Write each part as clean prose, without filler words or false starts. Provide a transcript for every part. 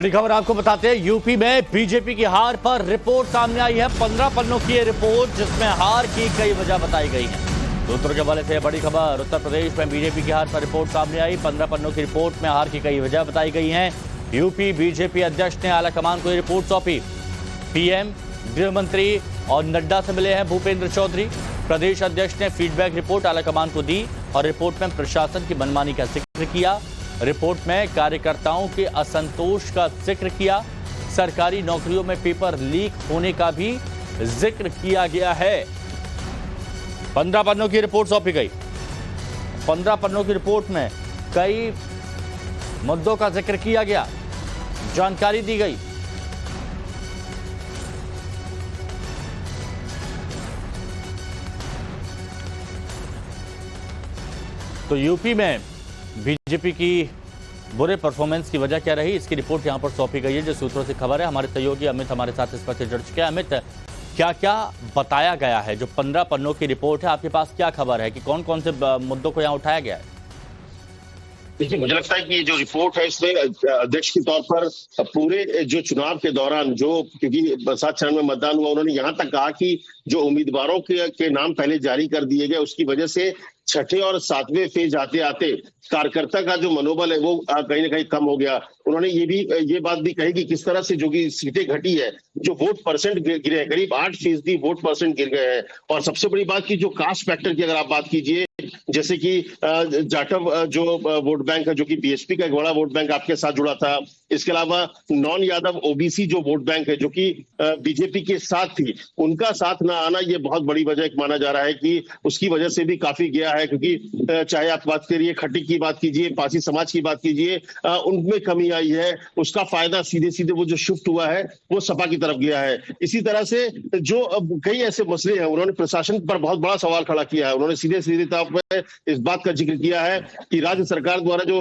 बड़ी खबर आपको बताते हैं, यूपी में बीजेपी की हार पर रिपोर्ट सामने आई है। 15 पन्नों की ये रिपोर्ट जिसमें हार की कई वजह बताई गई है। सूत्रों के हवाले से बड़ी खबर, उत्तर प्रदेश में बीजेपी की हार पर रिपोर्ट सामने आई। 15 पन्नों की रिपोर्ट में हार की कई वजह बताई गई हैं। यूपी बीजेपी अध्यक्ष ने आलाकमान को ये रिपोर्ट सौंपी। पीएम, गृह मंत्री और नड्डा से मिले हैं भूपेंद्र चौधरी। प्रदेश अध्यक्ष ने फीडबैक रिपोर्ट आलाकमान को दी और रिपोर्ट में प्रशासन की मनमानी का जिक्र किया। रिपोर्ट में कार्यकर्ताओं के असंतोष का जिक्र किया। सरकारी नौकरियों में पेपर लीक होने का भी जिक्र किया गया है। 15 पन्नों की रिपोर्ट सौंपी गई। 15 पन्नों की रिपोर्ट में कई मुद्दों का जिक्र किया गया, जानकारी दी गई। तो यूपी में बीजेपी की बुरे परफॉर्मेंस की वजह क्या रही, इसकी रिपोर्ट यहां पर सौंपी गई है। जो सूत्रों से खबर है, हमारे सहयोगी अमित हमारे साथ इस पर से जुड़ चुके हैं। अमित, क्या क्या बताया गया है? जो 15 पन्नों की रिपोर्ट है, आपके पास क्या खबर है कि कौन कौन से मुद्दों को यहां उठाया गया है? देखिए, मुझे लगता है कि ये जो रिपोर्ट है इसमें अध्यक्ष के तौर पर पूरे जो चुनाव के दौरान क्योंकि 7 चरण में मतदान हुआ, उन्होंने यहां तक कहा कि जो उम्मीदवारों के नाम पहले जारी कर दिए गए, उसकी वजह से छठे और 7वें फेज आते आते कार्यकर्ता का जो मनोबल है वो कहीं ना कहीं कम हो गया। उन्होंने ये बात भी कही कि किस तरह से जो कि सीटें घटी है, जो वोट परसेंट गिरे हैं, करीब 8% वोट परसेंट गिर गए हैं। और सबसे बड़ी बात की जो कास्ट फैक्टर की अगर आप बात कीजिए, जैसे कि जाटव जो वोट बैंक है, जो कि बीएसपी का एक बड़ा वोट बैंक आपके साथ जुड़ा था। इसके अलावा नॉन यादव ओबीसी जो वोट बैंक है, जो कि बीजेपी के साथ थी, उनका साथ ना आना ये बहुत बड़ी वजह एक माना जा रहा है कि उसकी वजह से भी काफी गया है। क्योंकि चाहे आप बात करिए खट्टिक की बात कीजिए, पासी समाज की बात कीजिए, उनमें कमी आई है। उसका फायदा सीधे सीधे वो जो शिफ्ट हुआ है वो सपा की तरफ गया है। इसी तरह से जो कई ऐसे मसले हैं, उन्होंने प्रशासन पर बहुत बड़ा सवाल खड़ा किया है। उन्होंने सीधे सीधे तौर पर इस बात का जिक्र किया है कि राज्य सरकार द्वारा जो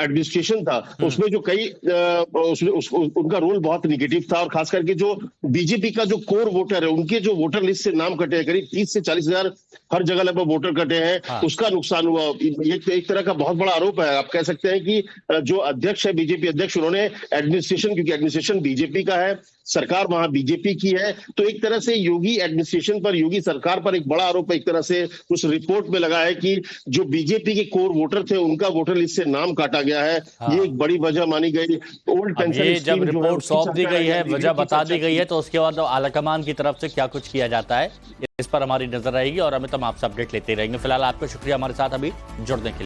एडमिनिस्ट्रेशन था, उसमें जो कई उनका रोल बहुत निगेटिव था। और खास करके जो बीजेपी का जो कोर वोटर है, उनके जो वोटर लिस्ट से नाम कटे हैं, करीब 30 से 40 हजार हर जगह लगभग वोटर कटे हैं। हाँ। उसका नुकसान हुआ। ये एक तरह का बहुत बड़ा आरोप है। आप कह सकते हैं कि जो अध्यक्ष है, बीजेपी अध्यक्ष, उन्होंने एडमिनिस्ट्रेशन, क्योंकि एडमिनिस्ट्रेशन बीजेपी का है, सरकार वहां बीजेपी की है, तो एक तरह से योगी एडमिनिस्ट्रेशन पर, योगी सरकार पर एक बड़ा आरोप एक तरह से उस रिपोर्ट में लगा है कि जो बीजेपी के कोर वोटर थे, उनका वोटर लिस्ट से नाम काटा गया है। हाँ। ये एक बड़ी वजह मानी गई। ओल्ड पेंशन जब रिपोर्ट सौंप दी गई है, वजह बता दी गई है, तो उसके बाद आलाकमान की तरफ से क्या कुछ किया जाता है, इस पर हमारी नजर रहेगी। और अमित, हम आपसे अपडेट लेते रहेंगे। फिलहाल आपका शुक्रिया हमारे साथ अभी जुड़ने के लिए।